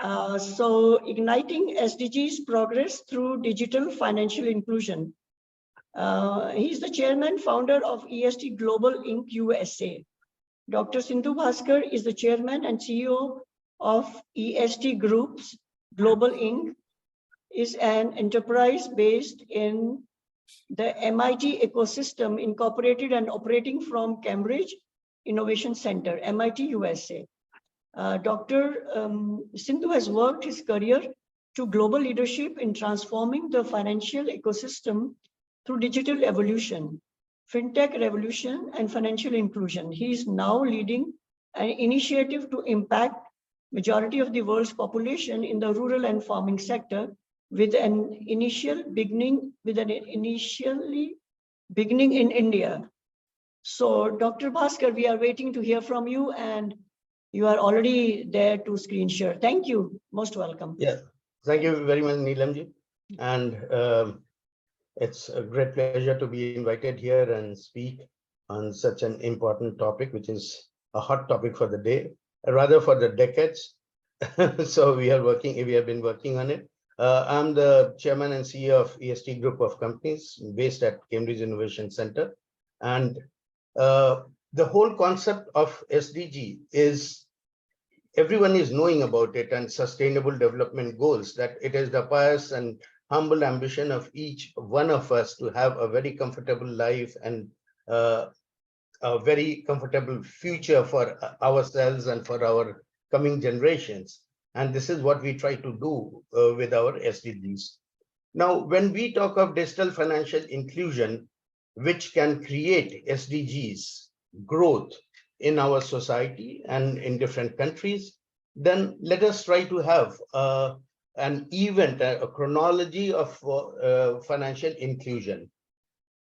So igniting SDGs progress through digital financial inclusion. He's the chairman, founder of EST Global Inc. USA. Dr. Sindhu Bhaskar is the chairman and CEO of EST Groups Global Inc. is an enterprise based in the MIT ecosystem, incorporated and operating from Cambridge Innovation Center, MIT, USA. Dr. Sindhu has worked his career to global leadership in transforming the financial ecosystem through digital evolution, fintech revolution, and financial inclusion. He is now leading an initiative to impact majority of the world's population in the rural and farming sector with an initially beginning in India. So Dr. Bhaskar, we are waiting to hear from you, and you are already there to screen share. Thank you. Most welcome. Yeah, thank you very much, Neelamji. And it's a great pleasure to be invited here and speak on such an important topic, which is a hot topic for the day, rather for the decades. So we have been working on it. I'm the chairman and CEO of EST Group of Companies based at Cambridge Innovation Center. And the whole concept of SDG is, everyone is knowing about it, and sustainable development goals, that it is the pious and humble ambition of each one of us to have a very comfortable life and a very comfortable future for ourselves and for our coming generations. And this is what we try to do with our SDGs. Now, when we talk of digital financial inclusion, which can create SDGs growth in our society and in different countries, then let us try to have an event, a chronology of financial inclusion.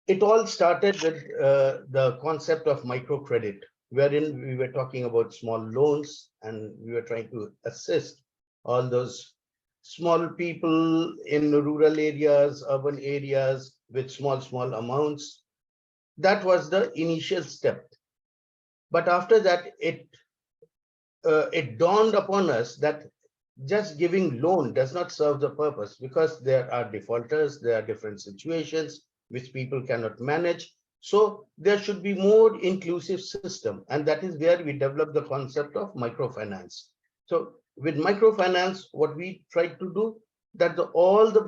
It all started with the concept of microcredit, wherein we were talking about small loans, and we were trying to assist all those small people in rural areas, urban areas with small amounts. That was the initial step. But after that, it dawned upon us that just giving loan does not serve the purpose, because there are defaulters, there are different situations which people cannot manage. So there should be more inclusive system, and that is where we developed the concept of microfinance. So with microfinance, what we tried to do, that all the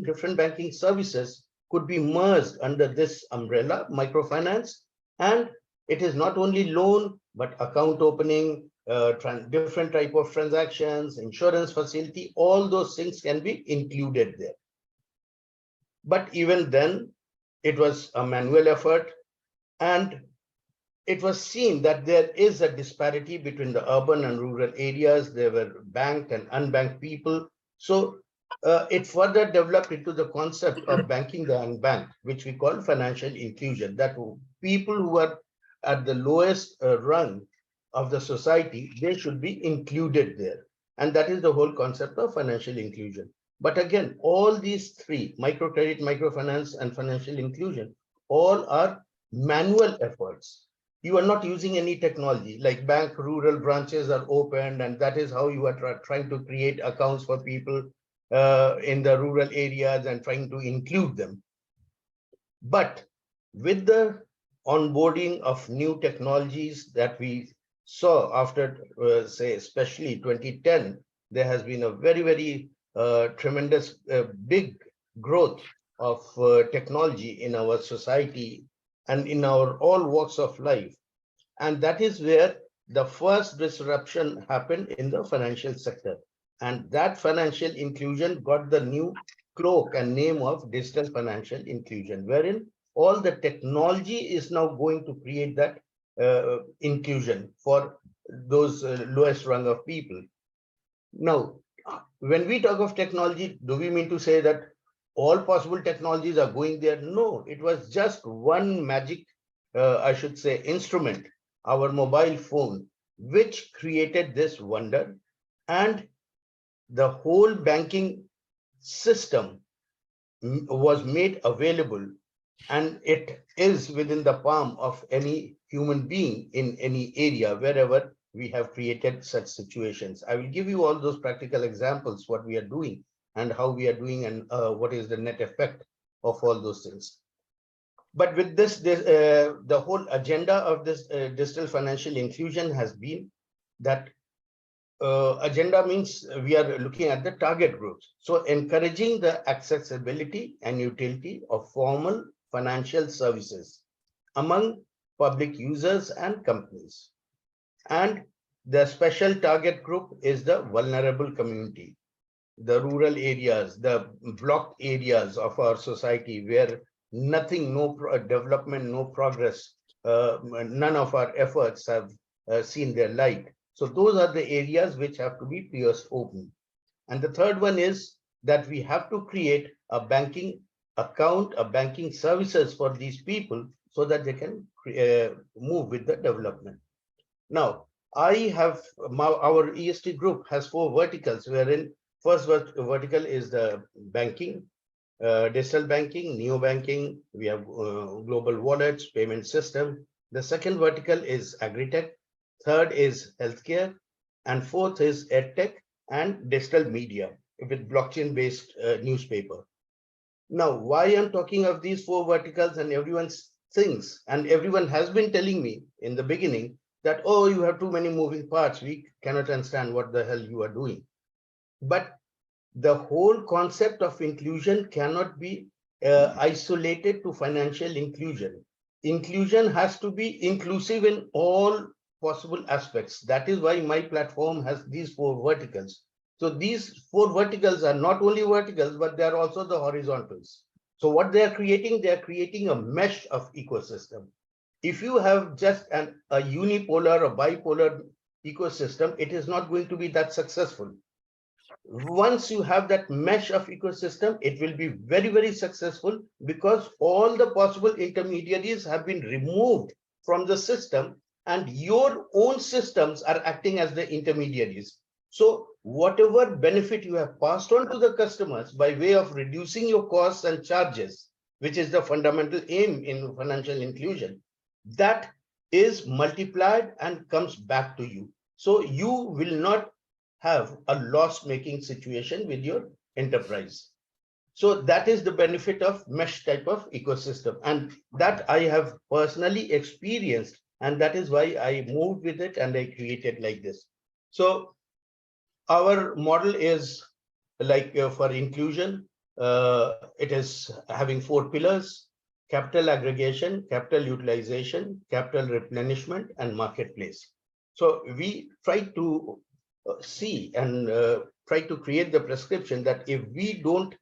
different banking services could be merged under this umbrella, microfinance. And it is not only loan, but account opening, different type of transactions, insurance facility, all those things can be included there. But even then, it was a manual effort, and it was seen that there is a disparity between the urban and rural areas. There were banked and unbanked people. So it further developed into the concept of banking the unbanked, which we call financial inclusion, that people who are at the lowest rung of the society, they should be included there. And that is the whole concept of financial inclusion. But again, all these three, microcredit, microfinance, and financial inclusion, all are manual efforts. You are not using any technology, like bank rural branches are opened, and that is how you are trying to create accounts for people in the rural areas and trying to include them. But with the onboarding of new technologies that we saw after, say, especially 2010, there has been a very tremendous big growth of technology in our society and in our all walks of life. And that is where the first disruption happened in the financial sector. And that financial inclusion got the new cloak and name of digital financial inclusion, wherein all the technology is now going to create that inclusion for those lowest rung of people. Now, when we talk of technology, do we mean to say that all possible technologies are going there? No, it was just one magic, I should say, instrument, our mobile phone, which created this wonder. And the whole banking system was made available, and it is within the palm of any human being in any area, wherever we have created such situations. I will give you all those practical examples, what we are doing and how we are doing, and what is the net effect of all those things. But with this, the whole agenda of this digital financial inclusion has been that agenda means we are looking at the target groups. So encouraging the accessibility and utility of formal financial services among public users and companies. And the special target group is the vulnerable community, the rural areas, the blocked areas of our society where nothing, no development, no progress, none of our efforts have seen their light. So those are the areas which have to be pierced open. And the third one is that we have to create a banking account, a banking services for these people so that they can move with the development. Now, our EST group has 4 verticals, wherein first vertical is the banking, digital banking, neo banking. We have global wallets, payment system. The second vertical is agri-tech. Third is healthcare. And fourth is edtech and digital media with blockchain-based newspaper. Now, why I'm talking of these 4 verticals, and everyone thinks, and everyone has been telling me in the beginning that, oh, you have too many moving parts. We cannot understand what the hell you are doing. But the whole concept of inclusion cannot be isolated to financial inclusion. Inclusion has to be inclusive in all possible aspects. That is why my platform has these 4 verticals. So these 4 verticals are not only verticals, but they are also the horizontals. So what they are creating a mesh of ecosystem. If you have just a unipolar or bipolar ecosystem, it is not going to be that successful. Once you have that mesh of ecosystem, it will be very, very successful because all the possible intermediaries have been removed from the system and your own systems are acting as the intermediaries. So whatever benefit you have passed on to the customers by way of reducing your costs and charges, which is the fundamental aim in financial inclusion, that is multiplied and comes back to you. So you will not have a loss-making situation with your enterprise. So that is the benefit of mesh type of ecosystem. And that I have personally experienced. And that is why I moved with it and I created like this. So our model is like for inclusion, it is having 4 pillars: capital aggregation, capital utilization, capital replenishment, and marketplace. So we try to see and try to create the prescription that if we don't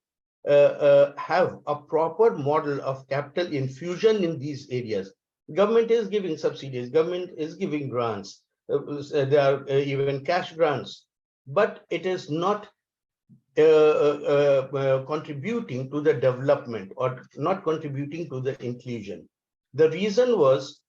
have a proper model of capital infusion in these areas, government is giving subsidies, government is giving grants, there are even cash grants, but it is not contributing to the development or not contributing to the inclusion. The reason was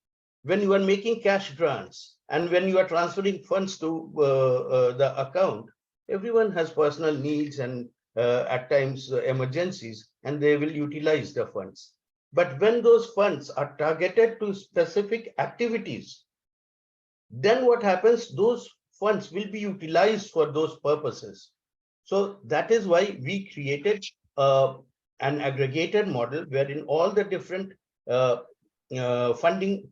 when you are making cash grants and when you are transferring funds to the account, everyone has personal needs and at times emergencies, and they will utilize the funds. But when those funds are targeted to specific activities, then what happens? Those funds will be utilized for those purposes. So that is why we created an aggregated model wherein all the different funding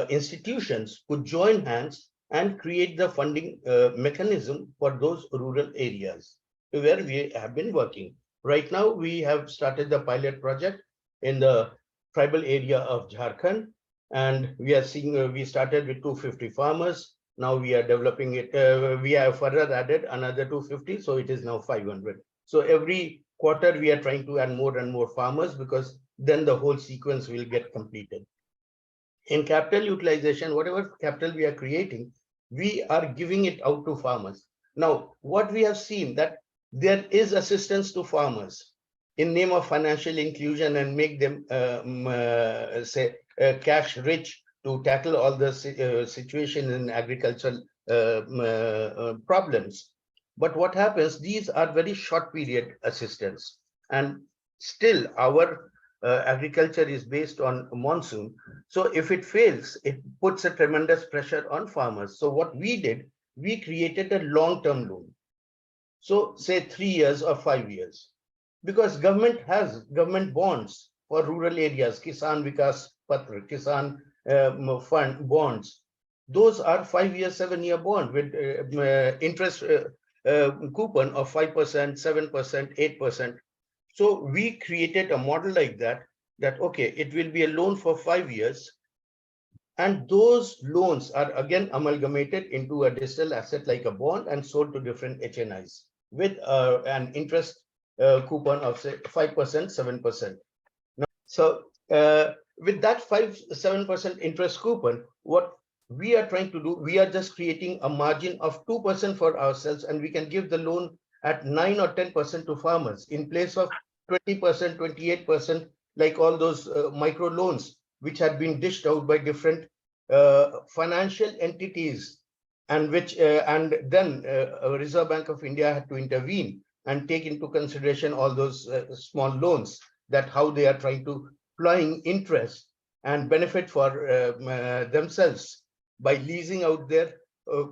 institutions could join hands and create the funding mechanism for those rural areas where we have been working. Right now, we have started the pilot project in the tribal area of Jharkhand, and we are seeing, we started with 250 farmers. Now we are developing it. We have further added another 250, so it is now 500. So every quarter we are trying to add more and more farmers because then the whole sequence will get completed. In capital utilization, whatever capital we are creating, we are giving it out to farmers. Now, what we have seen that there is assistance to farmers in name of financial inclusion and make them say cash rich to tackle all the situation in agricultural problems. But what happens, these are very short period assistance, and still our agriculture is based on monsoon. So if it fails, it puts a tremendous pressure on farmers. So what we did, we created a long-term loan. So say 3 years or 5 years, because government has government bonds for rural areas, Kisan Vikas Patra, Kisan Fund bonds. Those are 5-year, 7-year bond with interest coupon of 5%, 7%, 8%. So we created a model like that, okay, it will be a loan for 5 years. And those loans are again amalgamated into a digital asset like a bond and sold to different HNIs with an interest coupon of say 5%, 7%. Now, so with that 5-7% interest coupon, what we are trying to do, we are just creating a margin of 2% for ourselves, and we can give the loan at 9 or 10% to farmers in place of 20%, 28%, like all those micro loans which had been dished out by different financial entities, and which and then Reserve Bank of India had to intervene and take into consideration all those small loans, that how they are trying to applying interest and benefit for themselves by leasing out their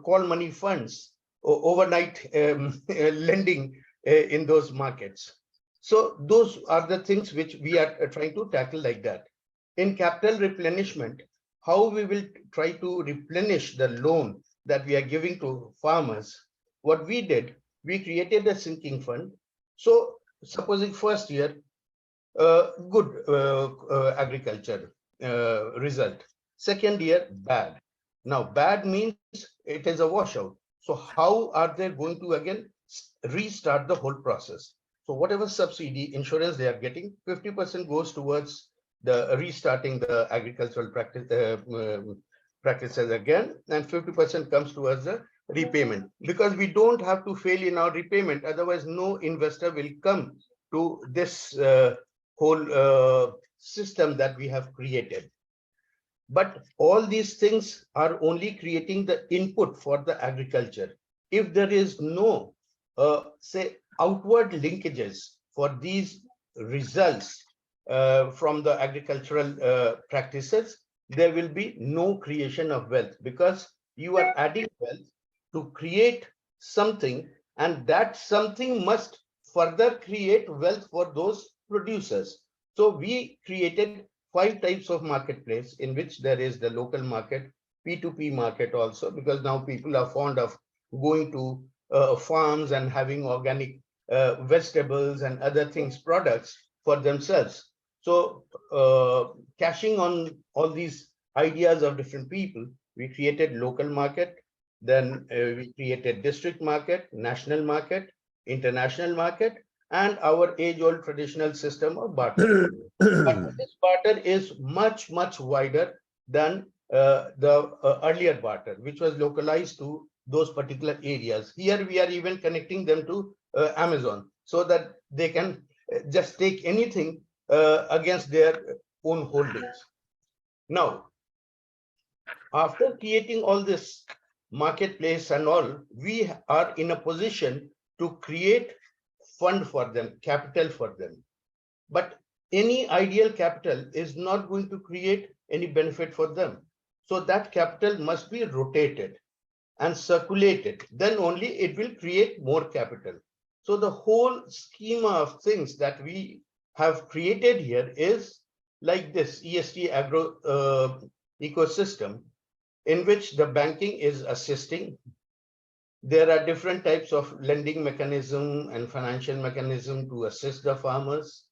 call money funds or overnight lending in those markets. So those are the things which we are trying to tackle like that. In capital replenishment, how we will try to replenish the loan that we are giving to farmers. What we did, we created a sinking fund. So supposing first year, good agriculture result. Second year, bad. Now, bad means it is a washout. So how are they going to again restart the whole process? So whatever subsidy, insurance they are getting, 50% goes towards the restarting the agricultural practices again, and 50% comes towards the repayment, because we don't have to fail in our repayment. Otherwise, no investor will come to this whole system that we have created. But all these things are only creating the input for the agriculture. If there is no, say, outward linkages for these results from the agricultural practices, there will be no creation of wealth, because you are adding wealth to create something, and that something must further create wealth for those producers. So we created 5 types of marketplace, in which there is the local market, P2P market also, because now people are fond of going to farms and having organic vegetables and other things, products for themselves. So cashing on all these ideas of different people, we created local market, then we created district market, national market, international market, and our age-old traditional system of barter. But this barter is much, much wider than the earlier barter, which was localized to those particular areas. Here we are even connecting them to Amazon, so that they can just take anything against their own holdings. Now, after creating all this marketplace and all, we are in a position to create fund for them, capital for them. But any ideal capital is not going to create any benefit for them. So that capital must be rotated and circulated. Then only it will create more capital. So the whole schema of things that we have created here is like this EST agro ecosystem, in which the banking is assisting. There are different types of lending mechanism and financial mechanism to assist the farmers.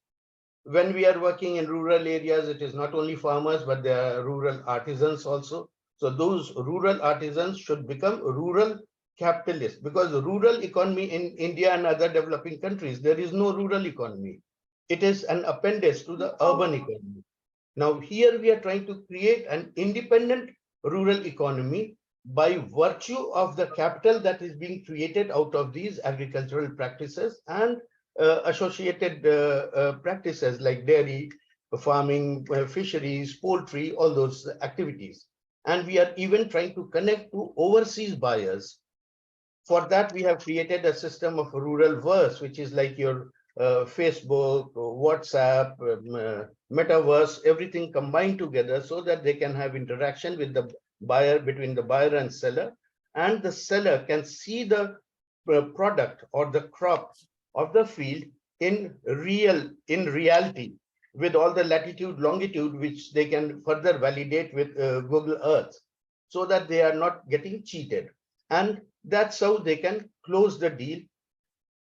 When we are working in rural areas, it is not only farmers, but there are rural artisans also. So those rural artisans should become rural capitalists, because the rural economy in India and other developing countries, there is no rural economy. It is an appendage to the urban economy. Now here we are trying to create an independent rural economy by virtue of the capital that is being created out of these agricultural practices and associated practices like dairy, farming, fisheries, poultry, all those activities. And we are even trying to connect to overseas buyers. For that, we have created a system of rural verse, which is like your Facebook, WhatsApp, Metaverse, everything combined together so that they can have interaction with the buyer, between the buyer and seller, and the seller can see the product or the crop of the field in reality, with all the latitude, longitude, which they can further validate with Google Earth, so that they are not getting cheated. And that's how they can close the deal,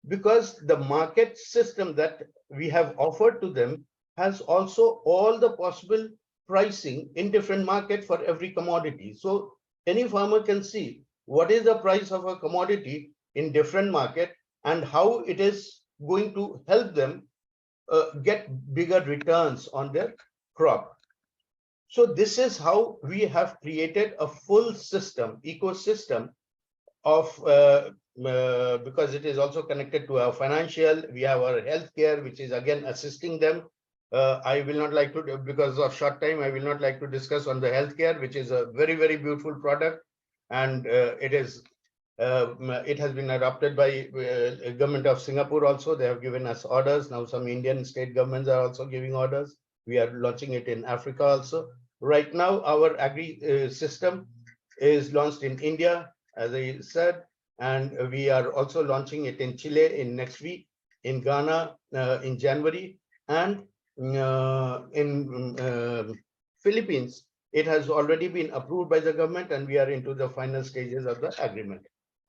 because the market system that we have offered to them has also all the possible pricing in different market for every commodity. So any farmer can see what is the price of a commodity in different market and how it is going to help them get bigger returns on their crop. So this is how we have created a full system, ecosystem of, because it is also connected to our financial, we have our healthcare, which is again assisting them. I will not like to, because of short time, I will not like to discuss on the healthcare, which is a very, very beautiful product. And it has been adopted by government of Singapore also. They have given us orders. Now some Indian state governments are also giving orders. We are launching it in Africa also. Right now, our agri system is launched in India, as I said, and we are also launching it in Chile in next week, in Ghana in January, and in Philippines. It has already been approved by the government, and we are into the final stages of the agreement.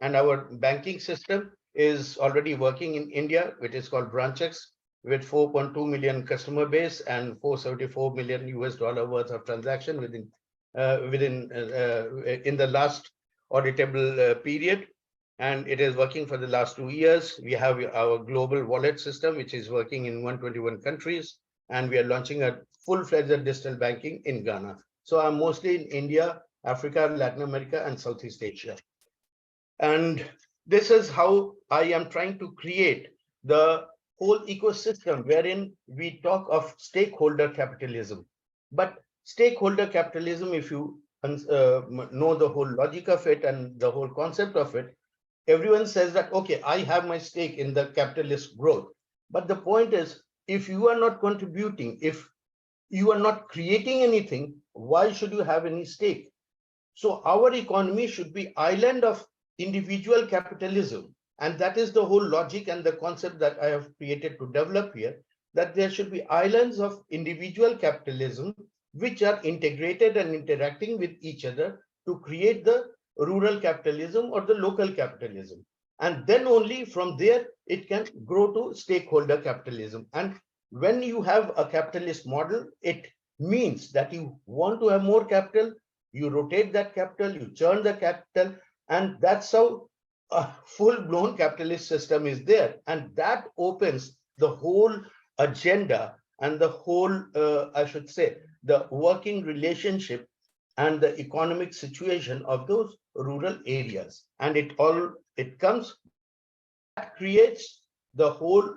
And our banking system is already working in India, which is called Branchex, with 4.2 million customer base and $474 million worth of transaction in the last auditable period. And it is working for the last 2 years. We have our global wallet system, which is working in 121 countries, and we are launching a full-fledged digital banking in Ghana. So I'm mostly in India, Africa, Latin America, and Southeast Asia. And this is how I am trying to create the whole ecosystem wherein we talk of stakeholder capitalism. But stakeholder capitalism, if you know the whole logic of it and the whole concept of it, everyone says that, okay, I have my stake in the capitalist growth. But the point is, if you are not contributing, if you are not creating anything, why should you have any stake? So our economy should be island of individual capitalism. And that is the whole logic and the concept that I have created to develop here, that there should be islands of individual capitalism, which are integrated and interacting with each other to create the rural capitalism or the local capitalism. And then only from there, it can grow to stakeholder capitalism. And when you have a capitalist model, it means that you want to have more capital, you rotate that capital, you churn the capital, and that's how a full-blown capitalist system is there. And that opens the whole agenda and the whole, I should say, the working relationship and the economic situation of those rural areas. And it comes, that creates the whole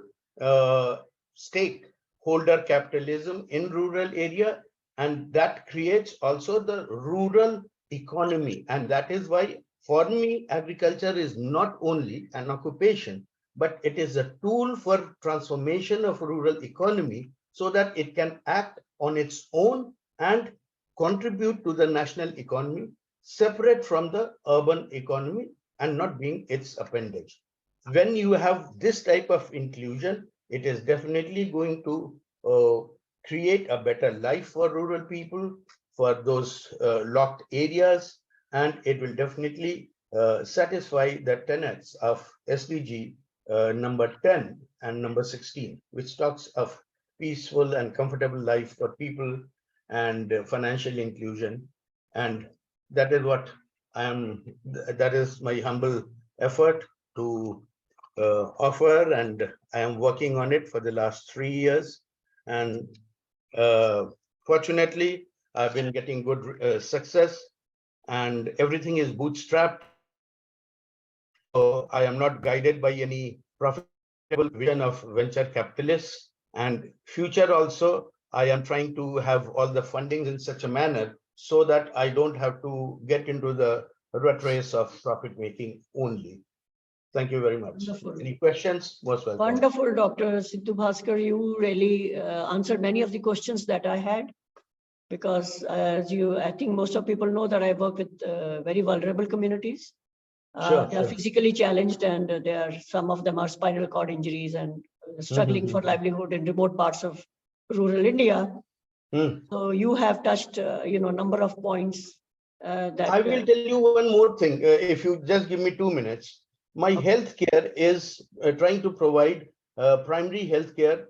stakeholder capitalism in rural area, and that creates also the rural economy. And that is why, for me, agriculture is not only an occupation, but it is a tool for transformation of rural economy so that it can act on its own and contribute to the national economy, separate from the urban economy and not being its appendage. When you have this type of inclusion, it is definitely going to create a better life for rural people, for those locked areas, and it will definitely satisfy the tenets of SDG number 10 and number 16, which talks of peaceful and comfortable life for people and financial inclusion. And that is what that is my humble effort to offer, and I am working on it for the last 3 years. And fortunately, I've been getting good success, and everything is bootstrapped. So I am not guided by any profitable vision of venture capitalists. And future also, I am trying to have all the fundings in such a manner so that I don't have to get into the rat race of profit making only. Thank you very much. Wonderful. Any questions? Most welcome. Wonderful, Dr. Sindhu Bhaskar. You really answered many of the questions that I had, because I think most of people know that I work with very vulnerable communities. Sure, They are sure. physically challenged, and some of them are spinal cord injuries and struggling for livelihood in remote parts of rural India. So you have touched, number of points that I will tell you one more thing. If you just give me 2 minutes, my healthcare is trying to provide primary healthcare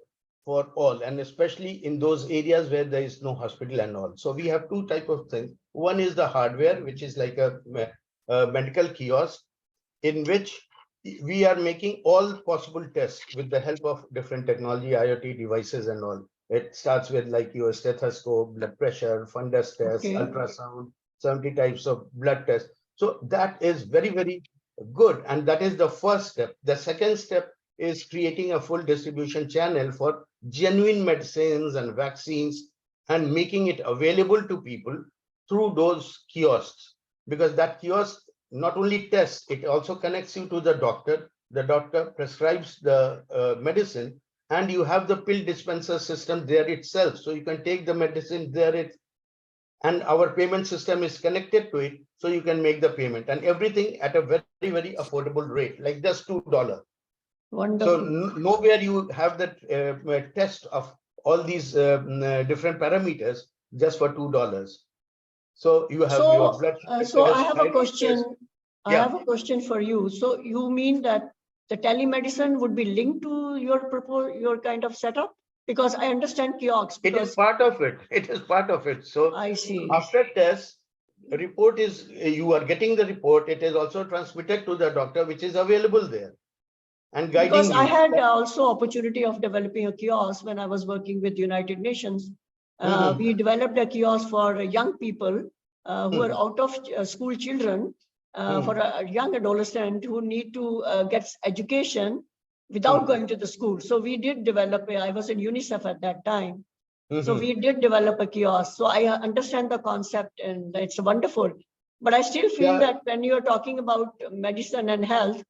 for all, and especially in those areas where there is no hospital and all. So we have two type of things. One is the hardware, which is like a medical kiosk, in which we are making all possible tests with the help of different technology, IoT devices and all. It starts with like your stethoscope, blood pressure, fundus tests, ultrasound, 70 types of blood tests. So that is very, very good. And that is the first step. The second step is creating a full distribution channel for genuine medicines and vaccines and making it available to people through those kiosks, because that kiosk not only tests, it also connects you to the doctor. The doctor prescribes the medicine, and you have the pill dispenser system there itself. So you can take the medicine there, and our payment system is connected to it. So you can make the payment, and everything at a very, very affordable rate, like just $2. Wonderful. So nowhere you have that test of all these different parameters just for $2. So you have your blood sugar so I test, have a thyroid question. test. I have a question for you. So you mean that the telemedicine would be linked to your kind of setup? Because I understand kiosks. It is part of it. It is part of it. So I see. After test, report is, you are getting the report. It is also transmitted to the doctor, which is available there and guiding Because you. I had also opportunity of developing a kiosk when I was working with United Nations. We developed a kiosk for young people who are out of school children, for a young adolescent who need to get education without going to the school. So we did develop I was in UNICEF at that time. So we did develop a kiosk. So I understand the concept, and it's wonderful. But I still feel that when you're talking about medicine and health,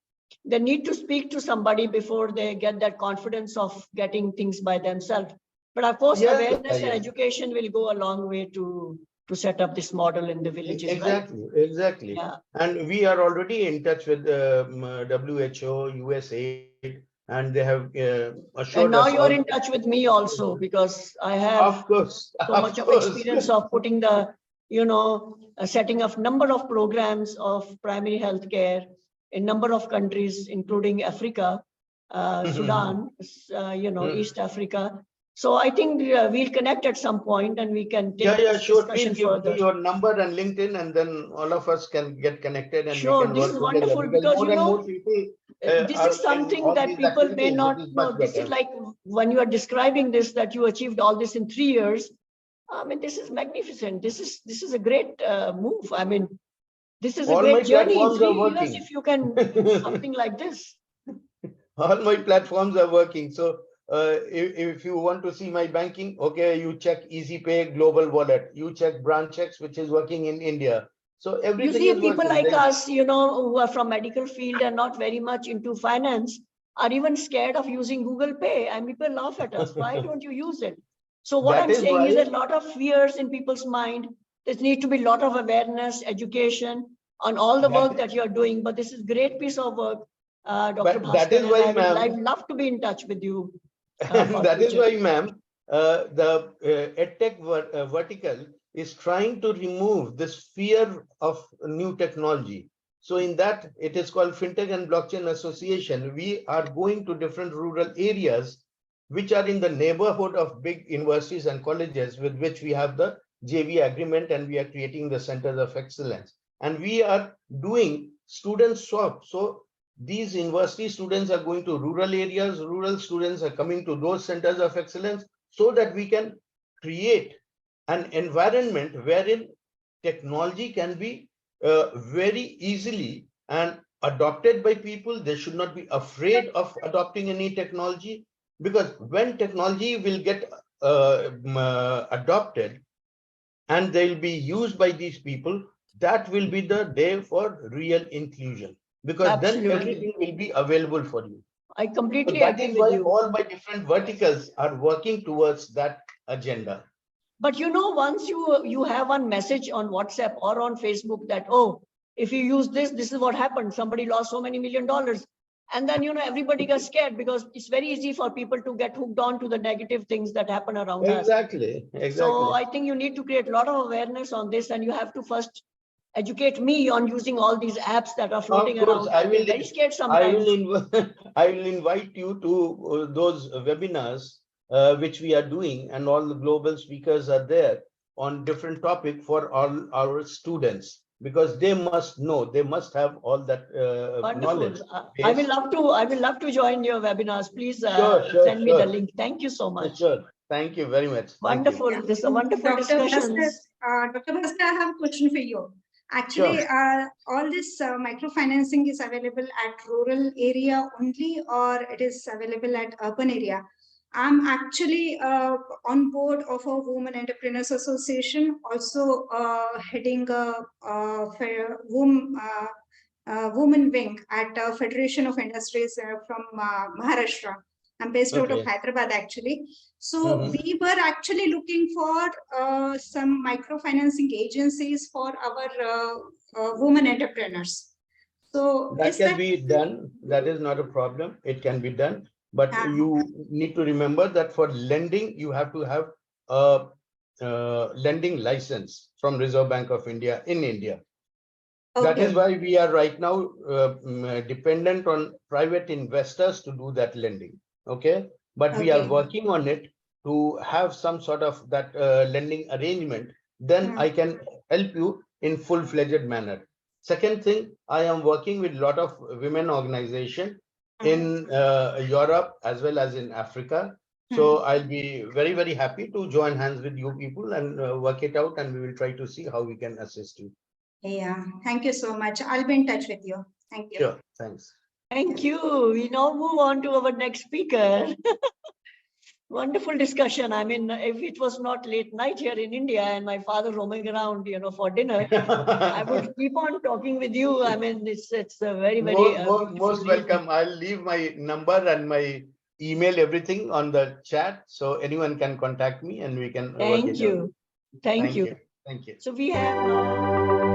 they need to speak to somebody before they get that confidence of getting things by themselves. But of course, awareness and education will go a long way to set up this model in the villages. Exactly, right? exactly. Yeah. And we are already in touch with WHO, USA, and they have assured And now us. you're in touch with me also, because I have Of course, so much of experience of putting the, setting up number of programs of primary health care in number of countries, including Africa, Sudan, East Africa. So I think we'll connect at some point, and we can take this sure. discussion Please give further. me your number and LinkedIn, and then all of us can get connected, and Sure, we can this work is together. wonderful, because more and more people this are is in something all that these people may activities. not It is know. much This is better. like when you are describing this, that you achieved all this in 3 years. I mean, this is magnificent. This is a great move. I mean, this is a All great my journey in platforms 3 are years working. if you can do something like this. All my platforms are working. So if you want to see my banking, okay, you check EasyPay Global Wallet. You check branch checks, which is working in India. So You everything see, is people working. like us, who are from medical field and not very much into finance, are even scared of using Google Pay, and people laugh at us. Why don't you use it? So what That I'm is saying is why- that a lot of fears in people's mind. There needs to be a lot of awareness, education on all the work that you're doing. But this is great piece of work, Dr. But that Bhaskar, is why, and ma'am, I'd love to be in touch with you. that is why, ma'am, the EdTech vertical is trying to remove this fear of new technology. So in that, it is called FinTech and Blockchain Association. We are going to different rural areas, which are in the neighborhood of big universities and colleges, with which we have the JV agreement, and we are creating the centers of excellence. And we are doing student swap. So these university students are going to rural areas, rural students are coming to those centers of excellence, so that we can create an environment wherein technology can be very easily and adopted by people. They should not be afraid of adopting any technology, because when technology will get adopted and they'll be used by these people, that will be the day for real inclusion. because then Absolutely. everything will be available for you. I So completely that agree is with why you. all my different verticals are working towards that agenda. But you know, once you have one message on WhatsApp or on Facebook that, oh, if you use this, this is what happened. Somebody lost so many $1 million. And then, you know, everybody gets scared because it's very easy for people to get hooked on to the negative things that happen around us. Exactly. So I think you need to create a lot of awareness on this, and you have to first educate me on using all these apps that are floating Of course, around. I get very scared I sometimes. I will invite you to those webinars which we are doing, and all the global speakers are there on different topic for all our students, because they must know, they must have all that knowledge. Wonderful. I will love to. I will love to join your webinars. Please Sure, send me the link. Thank you so much. Sure. Thank you very much. Thank you. Wonderful. This is a wonderful discussion. Dr. Bhaskar, I have a question for you. Actually, all this microfinancing is available at rural area only, or it is available at urban area? I'm actually on board of a Women Entrepreneurs Association, also heading a woman wing at Federation of Industries from Maharashtra. I'm based out of Hyderabad, actually. So we were actually looking for some microfinancing agencies for our women entrepreneurs. So that can be done. That is not a problem. It can be done. But you need to remember that for lending, you have to have a lending license from Reserve Bank of India in India. That is why we are right now dependent on private investors to do that lending. Okay. But we are working on it to have some sort of that lending arrangement. Then I can help you in full-fledged manner. Second thing, I am working with a lot of women organizations in Europe as well as in Africa. So I'll be very, very happy to join hands with you people and work it out, and we will try to see how we can assist you. Yeah, thank you so much. I'll be in touch with you. Thank you. Sure, thanks. Thank you. We now move on to our next speaker. Wonderful discussion. I mean, if it was not late night here in India and my father roaming around, you know, for dinner, I would keep on talking with you. I mean, it's a very, very most welcome. I'll leave my number and my email, everything on the chat, so anyone can contact me and we can. Thank you. Thank you. Thank you. So we have now.